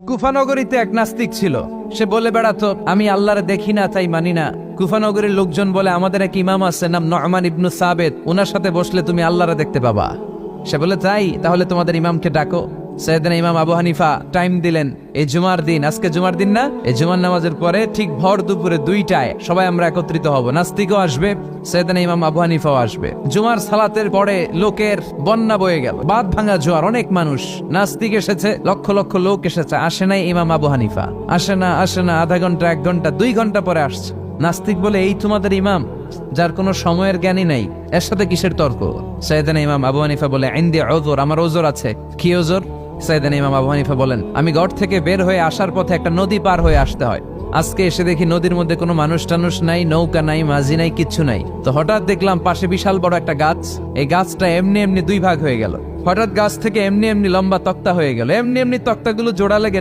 কুফানগরীতে এক নাস্তিক ছিল। সে বলে বেড়াতো, আমি আল্লাহরে দেখি না তাই মানি না। কুফানগরীর লোকজন বলে, আমাদের এক ইমাম আছে নাম নু'মান ইবনু সাবেত, ওনার সাথে বসলে তুমি আল্লাহরে দেখতে পাবা। সে বলে, তাই তাহলে তোমাদের ইমামকে ডাকো। সাইয়েদনা ইমাম আবু হানিফা টাইম দিলেন, এই জুমার দিন, আজকে জুমার দিন না, এই জুমার নামাজের পরে ঠিক ভর দুপুরে 2টায় সবাই আমরা একত্রিত হব। নাস্তিকও আসবে, সাইয়েদনা ইমাম আবু হানিফাও আসবে। জুমার সালাতের পরে লোকের বন্যা বয়ে গেল, বাঁধ ভাঙা জোয়ার, অনেক মানুষ। নাস্তিক এসেছে, লক্ষ লক্ষ লোক এসেছে, আসে নাই ইমাম আবু হানিফা। আসে না আধা ঘন্টা, 1 ঘন্টা, 2 ঘন্টা পরে আসছে। নাস্তিক বলে, এই তোমাদের ইমাম যার কোনো সময়ের জ্ঞানই নাই, এর সাথে কিসের তর্ক? সাইয়েদনা ইমাম আবু হানিফা বলে, ইনদি উযর, আমার ওজর আছে। কি ওজর? সাইয়েদনা ইমাম আবু হানিফা বলেন, আমি ঘর থেকে বের হয়ে আসার পথে একটা নদী পার হয়ে আসতে হয়। আজকে এসে দেখি নদীর মধ্যে কোনো মানুষ টানুষ নাই, নৌকা নাই, মাঝি নাই, কিচ্ছু নাই। তো হঠাৎ দেখলাম পাশে বিশাল বড় একটা গাছ। এই গাছটা এমনি এমনি 2 ভাগ হয়ে গেল। হঠাৎ গাছ থেকে এমনি এমনি লম্বা তক্তা হয়ে গেল। এমনি এমনি তক্তাগুলো জোড়া লেগে